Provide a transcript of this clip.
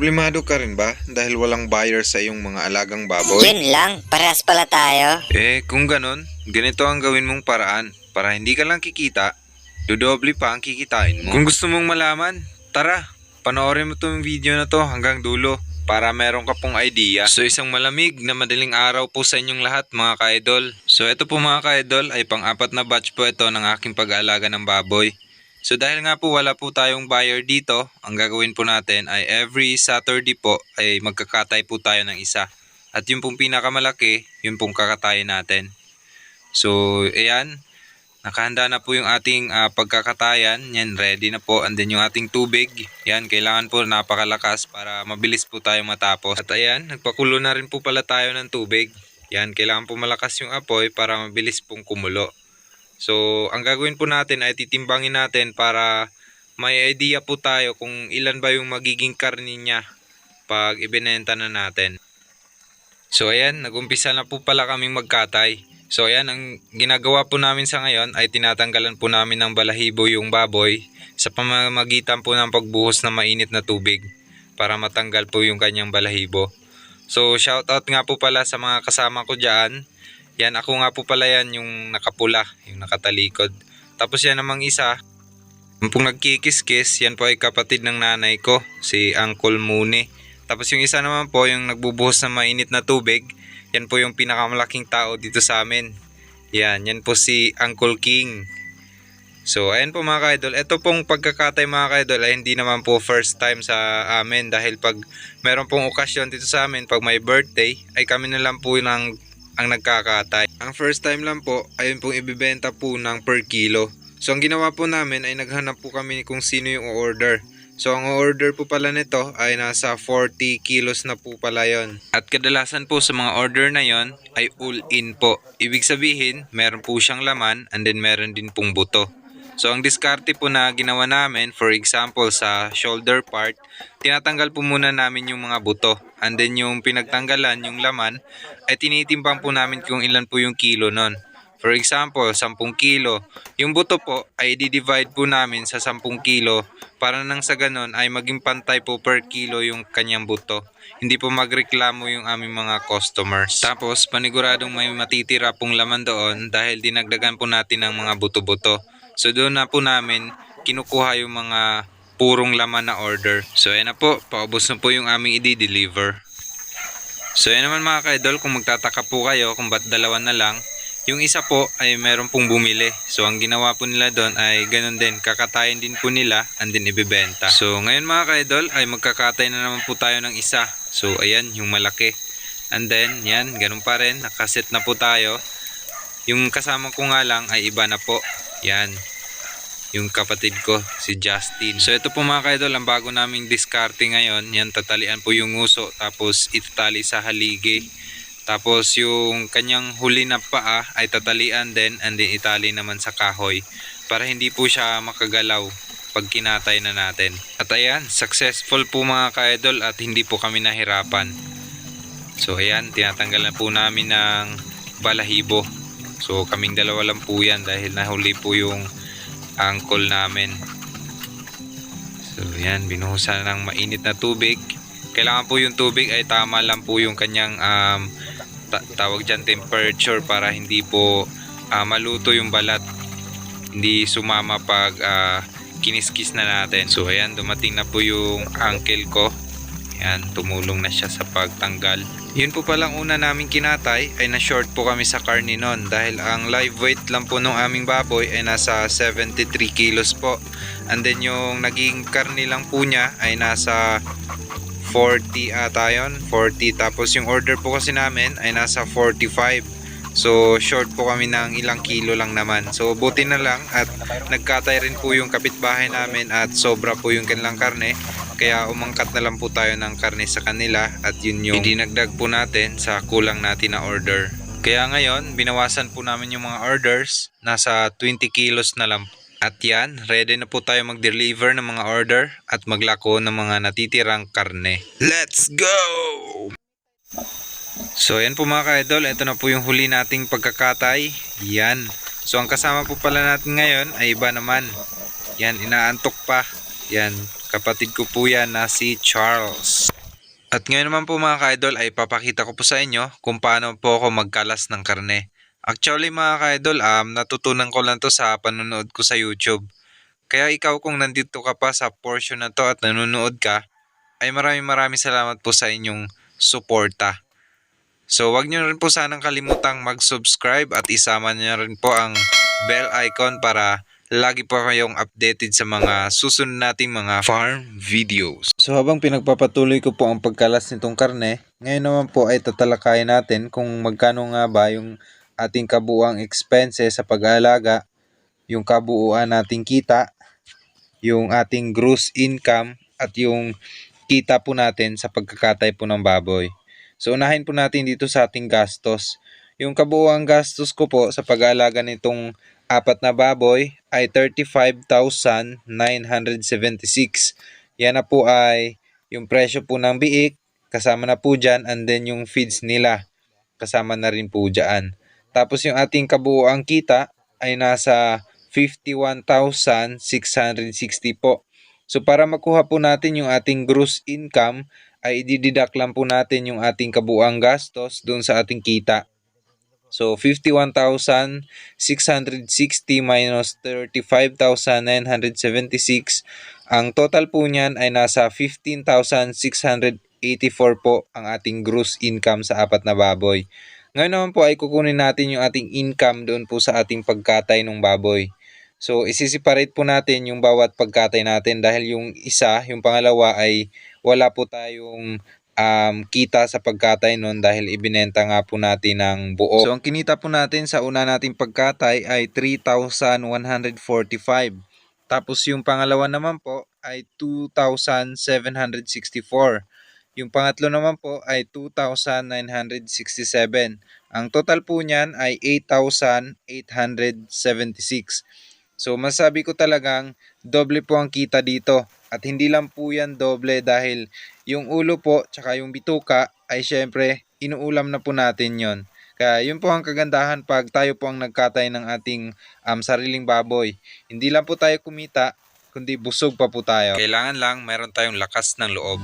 Problemado ka rin ba dahil walang buyer sa iyong mga alagang baboy? Yun lang, parehas pala tayo. Kung ganon, ganito ang gawin mong paraan para hindi ka lang kikita, dodoble pa ang kikitain mo. Kung gusto mong malaman, tara, panoorin mo itong video na to hanggang dulo para meron ka pong idea. So isang malamig na madaling araw po sa inyong lahat mga ka-idol. So ito po mga ka-idol ay pang-apat na batch po ito ng aking pag-aalaga ng baboy. So dahil nga po wala po tayong buyer dito, ang gagawin po natin ay every Saturday po ay magkakatay po tayo ng isa. At yung pong pinakamalaki, yun pong kakatayin natin. So ayan, nakahanda na po yung ating pagkakatayan. Yan, ready na po. And then yung ating tubig, yan, kailangan po napakalakas para mabilis po tayo matapos. At ayan, nagpakulo na rin po pala tayo ng tubig. Yan, kailangan po malakas yung apoy para mabilis pong kumulo. So, ang gagawin po natin ay titimbangin natin para may idea po tayo kung ilan ba yung magiging karni niya pag ibinenta na natin. So, ayan, nagumpisa na po pala kaming magkatay. So, ayan, ang ginagawa po namin sa ngayon ay tinatanggalan po namin ng balahibo yung baboy sa pamamagitan po ng pagbuhos ng mainit na tubig para matanggal po yung kanyang balahibo. So, shoutout nga po pala sa mga kasama ko dyan. Yan, ako nga po pala yan, yung nakapula, yung nakatalikod. Tapos yan namang isa, yung pong nagkikis-kis, yan po ay kapatid ng nanay ko, si Uncle Mune. Tapos yung isa naman po, yung nagbubuhos ng mainit na tubig, yan po yung pinakamalaking tao dito sa amin. Yan po si Uncle King. So, ayan po mga ka-idol. Ito pong pagkakatay mga ka-idol ay hindi naman po first time sa amin. Dahil pag meron pong okasyon dito sa amin, pag may birthday, ay kami na lang po ang nagkakatay. Ang first time lang po, ayun pong ibibenta po ng per kilo. So, ang ginawa po namin ay naghanap po kami kung sino yung order. So, ang order po pala nito ay nasa 40 kilos na po pala yon. At kadalasan po sa mga order na yon ay all-in po. Ibig sabihin, meron po siyang laman and then meron din pong buto. So, ang diskarte po na ginawa namin, for example, sa shoulder part, tinatanggal po muna namin yung mga buto. And then yung pinagtanggalan, yung laman, ay tinitimbang po namin kung ilan po yung kilo nun. For example, 10 kilo. Yung buto po ay di-divide po namin sa 10 kilo para nang sa ganon ay maging pantay po per kilo yung kanyang buto. Hindi po magreklamo yung aming mga customers. Tapos paniguradong may matitira pong laman doon dahil dinagdagan po natin ng mga buto-buto. So doon na po namin kinukuha yung mga purong laman na order. So ayan na po, paubos na po yung aming i-deliver. So ayan naman mga ka-idol, kung magtataka po kayo kung ba't dalawa na lang, yung isa po ay meron pong bumili. So ang ginawa po nila doon ay ganun din, kakatayin din po nila and then ibibenta. So ngayon mga ka-idol ay magkakatay na naman po tayo ng isa. So ayan, yung malaki. And then yan, ganun pa rin, nakaset na po tayo. Yung kasama ko nga lang ay iba na po. Yan, yung kapatid ko, si Justin. So ito po mga ka-idol, ang bago naming diskarte ngayon. Yan, tatalian po yung nguso, tapos itatali sa haligi. Tapos yung kanyang huli na paa ay tatalian din and then itali naman sa kahoy para hindi po siya makagalaw pag kinatay na natin. At ayan, successful po mga ka-idol at hindi po kami nahirapan. So ayan, tinatanggalan po namin ng balahibo. So kaming dalawa lang po yan dahil nahuli po yung uncle namin. So yan, binuhusan ng mainit na tubig. Kailangan po yung tubig ay tama lang po yung kanyang tawag dyan temperature para hindi po maluto yung balat. Hindi sumama pag kiniskis na natin. So ayan, dumating na po yung uncle ko. Yan, tumulong na siya sa pagtanggal. Yun po palang una namin kinatay ay na-short po kami sa karne nun dahil ang live weight lang po ng aming baboy ay nasa 73 kilos po. And then yung naging karne lang po niya ay nasa 40 ata yun, 40. Tapos yung order po kasi namin ay nasa 45. So short po kami ng ilang kilo lang naman. So buti na lang at nagkatay rin po yung kapitbahay namin at sobra po yung kanilang karne. Kaya umangkat na lang po tayo ng karne sa kanila at yun yung idinagdag po natin sa kulang natin na order. Kaya ngayon, binawasan po namin yung mga orders, nasa 20 kilos na lang. At yan, ready na po tayo mag-deliver ng mga order at maglako ng mga natitirang karne. Let's go! So yan po mga ka-idol, ito na po yung huli nating pagkakatay. Yan. So ang kasama po pala natin ngayon ay iba naman. Yan, inaantok pa. Yan, Kapatid ko po yan na si Charles. At ngayon naman po mga ka-idol ay papakita ko po sa inyo kung paano po ako magkalas ng karne. Actually mga ka-idol, natutunan ko lang to sa panonood ko sa YouTube. Kaya ikaw kung nandito ka pa sa portion na to at nanonood ka, ay maraming salamat po sa inyong suporta. So wag niyo rin po sanang kalimutang mag-subscribe at isama niyo rin po ang bell icon para lagi po kayong updated sa mga susunod nating mga farm videos. So habang pinagpapatuloy ko po ang pagkalas nitong karne, ngayon naman po ay tatalakayin natin kung magkano nga ba yung ating kabuuang expenses sa pag-aalaga, yung kabuuan nating kita, yung ating gross income at yung kita po natin sa pagkakatay po ng baboy. So unahin po natin dito sa ating gastos. Yung kabuuang gastos ko po sa pag-aalaga nitong apat na baboy ay 35,976. Yan na po ay yung presyo po ng biik, kasama na po dyan, and then yung feeds nila, kasama na rin po dyan. Tapos yung ating kabuuang kita ay nasa 51,660 po. So para makuha po natin yung ating gross income, ay i-deduct lang po natin yung ating kabuuang gastos doon sa ating kita. So 51,660 minus 35,976, ang total po niyan ay nasa 15,684 po ang ating gross income sa apat na baboy. Ngayon naman po ay kukunin natin yung ating income doon po sa ating pagkatay ng baboy. So isi-separate po natin yung bawat pagkatay natin dahil yung isa, yung pangalawa ay wala po tayong kita sa pagkatay nun dahil ibinenta nga po natin ng buo. So ang kinita po natin sa una nating pagkatay ay 3,145. Tapos yung pangalawa naman po ay 2,764. Yung pangatlo naman po ay 2,967. Ang total po niyan ay 8,876. So masabi ko talagang doble po ang kita dito. At hindi lang po yan doble dahil yung ulo po tsaka yung bituka ay syempre inuulam na po natin yon. Kaya yun po ang kagandahan pag tayo po ang nagkatay ng ating sariling baboy. Hindi lang po tayo kumita, kundi busog pa po tayo. Kailangan lang meron tayong lakas ng loob.